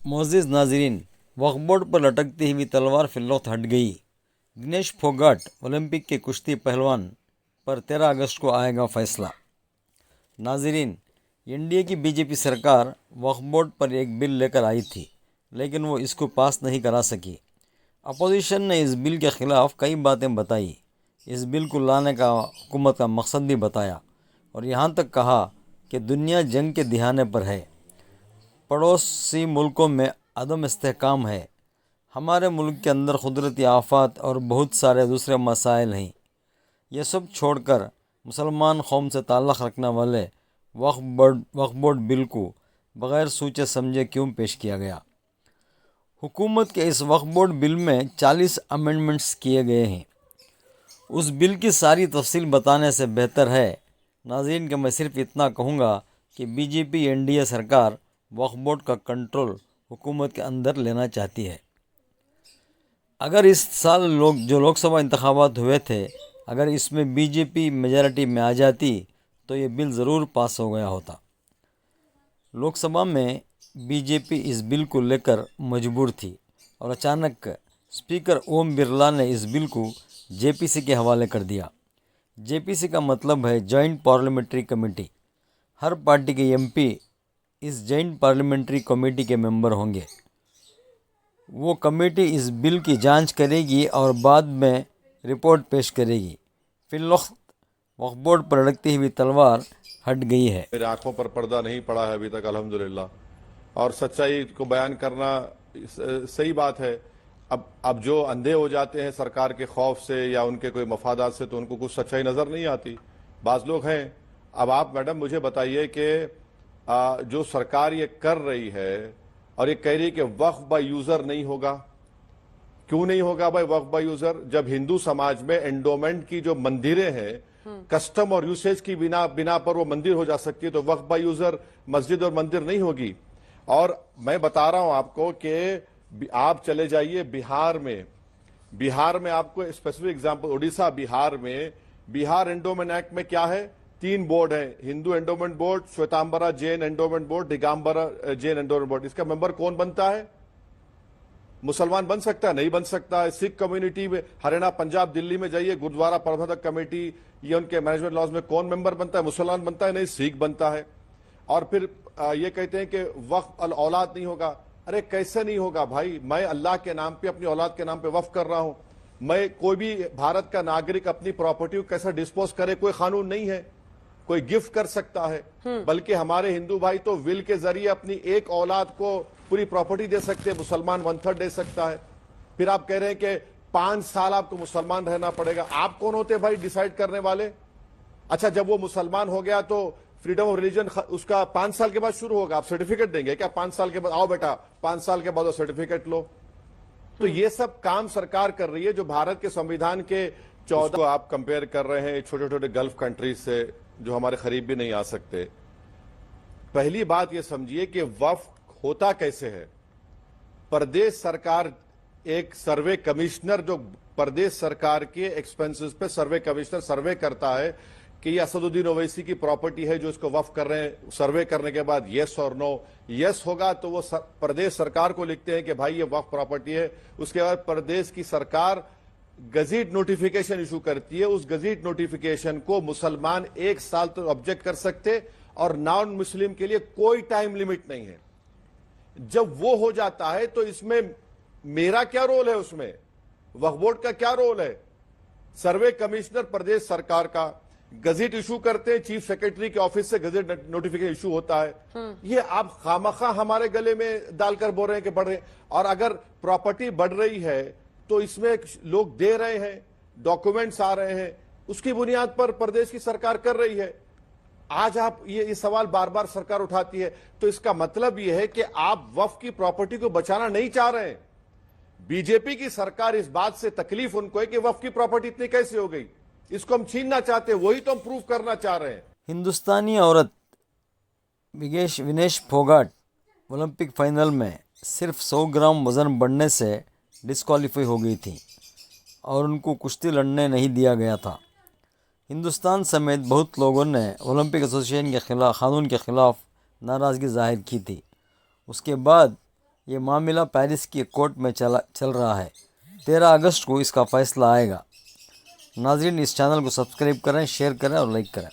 मोअज़्ज़िज़ नाज़रीन, वक्फ़ बोर्ड पर लटकती हुई तलवार फिलौत हट गई। दिनेश फोगाट ओलंपिक के कुश्ती पहलवान पर 13 अगस्त को आएगा फैसला। नाज़रीन, एनडीए की बीजेपी सरकार वक्फ़ बोर्ड पर एक बिल लेकर आई थी, लेकिन वो इसको पास नहीं करा सकी। अपोजिशन ने इस बिल के ख़िलाफ़ कई बातें बताई। इस बिल को लाने का हुकूमत का मकसद भी बताया और यहाँ तक कहा कि दुनिया जंग के दिहाने पर है। पड़ोसी मुल्कों में अदम इस्तेहकाम है। हमारे मुल्क के अंदर कुदरती आफ़ात और बहुत सारे दूसरे मसाइल हैं। ये सब छोड़कर मुसलमान कौम से ताल्लुक़ रखने वाले वक्फ़ बोर्ड बिल को बग़ैर सोचे समझे क्यों पेश किया गया। हुकूमत के इस वक्फ़ बोर्ड बिल में 40 अमेंडमेंट्स किए गए हैं। उस बिल की सारी तफसील बताने से बेहतर है नाज़रीन कि मैं सिर्फ इतना कहूँगा कि बीजेपी एनडीए सरकार वक्फ़ बोर्ड का कंट्रोल हुकूमत के अंदर लेना चाहती है। अगर इस साल लोकसभा इंतखाबात हुए थे, अगर इसमें बीजेपी मेजॉरिटी में आ जाती तो ये बिल ज़रूर पास हो गया होता। लोकसभा में बीजेपी इस बिल को लेकर मजबूर थी और अचानक स्पीकर ओम बिरला ने इस बिल को जेपीसी के हवाले कर दिया। जेपीसी का मतलब है जॉइंट पार्लियामेंट्री कमेटी। हर पार्टी के एमपी इस जॉइंट पार्लियामेंट्री कमेटी के मेंबर होंगे। वो कमेटी इस बिल की जांच करेगी और बाद में रिपोर्ट पेश करेगी। फिलवक्त वक्फ़ बोर्ड पर लटकती हुई तलवार हट गई है। मेरे आंखों पर पर्दा नहीं पड़ा है अभी तक, अल्हम्दुलिल्लाह। और सच्चाई को बयान करना सही बात है। अब जो अंधे हो जाते हैं सरकार के खौफ से या उनके कोई मफादात से, तो उनको कुछ सच्चाई नज़र नहीं आती। बाज़ लोग हैं। अब आप मैडम मुझे बताइए कि जो सरकार ये कर रही है और ये कह रही है कि वक्फ बाय यूज़र नहीं होगा। क्यों नहीं होगा भाई वक्फ बाय यूज़र? जब हिंदू समाज में एंडोमेंट की जो मंदिरें हैं, कस्टम और यूसेज की बिना पर वो मंदिर हो जा सकती है, तो वक्फ बाय यूज़र मस्जिद और मंदिर नहीं होगी। और मैं बता रहा हूं आपको कि आप चले जाइए बिहार में आपको specific example, Orissa, Bihar endowment act में क्या है? 3 बोर्ड है, Hindu endowment board, Shvetambara Jain endowment board, Digambara Jain endowment board. इसका मेंबर कौन बनता है? मुसलमान बन सकता है? नहीं बन सकता है। सिख कम्युनिटी में हरियाणा, पंजाब, दिल्ली में जाइए, गुरुद्वारा प्रबंधक कमेटी ये उनके मैनेजमेंट लॉज में कौन मेंबर बनता है? मुसलमान बनता है? नहीं, सिख बनता है। और फिर ये कहते हैं कि वक्फ अल औलाद नहीं होगा। अरे कैसे नहीं होगा भाई? मैं अल्लाह के नाम पे, अपनी औलाद के नाम पे वक्फ कर रहा हूं। मैं, कोई भी भारत का नागरिक अपनी प्रॉपर्टी को कैसे डिस्पोज करे, कोई कानून नहीं है। कोई गिफ्ट कर सकता है, बल्कि हमारे हिंदू भाई तो विल के जरिए अपनी एक औलाद को पूरी प्रॉपर्टी दे सकते हैं। मुसलमान 1/3 दे सकता है। फिर आप कह रहे हैं कि 5 साल आपको मुसलमान रहना पड़ेगा। आप कौन होते भाई डिसाइड करने वाले? अच्छा, जब वो मुसलमान हो गया तो फ्रीडम ऑफ रिलीजन उसका 5 साल के बाद शुरू होगा। आप सर्टिफिकेट देंगे क्या 5 साल के बाद? आओ बेटा 5 साल के बाद वो सर्टिफिकेट लो। तो ये सब काम सरकार कर रही है जो भारत के संविधान के 14 को आप कंपेयर कर रहे हैं छोटे छोटे गल्फ कंट्रीज से जो हमारे करीब भी नहीं आ सकते। पहली बात ये समझिए कि वक्फ होता कैसे है। प्रदेश सरकार, एक सर्वे कमिश्नर जो प्रदेश सरकार के एक्सपेंसेस पे सर्वे कमिश्नर सर्वे करता है कि ये असदुद्दीन ओवैसी की प्रॉपर्टी है जो इसको वक्फ कर रहे हैं। सर्वे करने के बाद यस और नो, यस होगा तो वो प्रदेश सरकार को लिखते हैं कि भाई ये वक्फ प्रॉपर्टी है। उसके बाद प्रदेश की सरकार गजीट नोटिफिकेशन इशू करती है। उस गजीट नोटिफिकेशन को मुसलमान 1 साल तक ऑब्जेक्ट कर सकते और नॉन मुस्लिम के लिए कोई टाइम लिमिट नहीं है। जब वो हो जाता है तो इसमें मेरा क्या रोल है? उसमें वक्फ बोर्ड का क्या रोल है? सर्वे कमिश्नर प्रदेश सरकार का गजेट इशू करते हैं, चीफ सेक्रेटरी के ऑफिस से गजेट नोटिफिकेशन इशू होता है। ये आप खामखा हमारे गले में डालकर बोल रहे हैं कि बढ़ रहे। और अगर प्रॉपर्टी बढ़ रही है तो इसमें लोग दे रहे हैं, डॉक्यूमेंट्स आ रहे हैं, उसकी बुनियाद पर प्रदेश की सरकार कर रही है। आज आप ये सवाल बार बार सरकार उठाती है, तो इसका मतलब यह है कि आप वक्फ की प्रॉपर्टी को बचाना नहीं चाह रहे हैं। बीजेपी की सरकार इस बात से तकलीफ उनको है कि वक्फ की प्रॉपर्टी इतनी कैसे हो गई, इसको हम छीनना चाहते हैं, वही तो हम प्रूव करना चाह रहे हैं। हिंदुस्तानी औरत विनेश फोगाट ओलंपिक फाइनल में सिर्फ 100 ग्राम वज़न बढ़ने से डिस्क्वालीफाई हो गई थी और उनको कुश्ती लड़ने नहीं दिया गया था। हिंदुस्तान समेत बहुत लोगों ने ओलंपिक एसोसिएशन के खिलाफ कानून के ख़िलाफ़ नाराज़गी जाहिर की थी। उसके बाद ये मामला पेरिस की एक कोर्ट में चल रहा है। 13 अगस्त को इसका फैसला आएगा। नाजरीन, इस चैनल को सब्सक्राइब करें, शेयर करें और लाइक करें।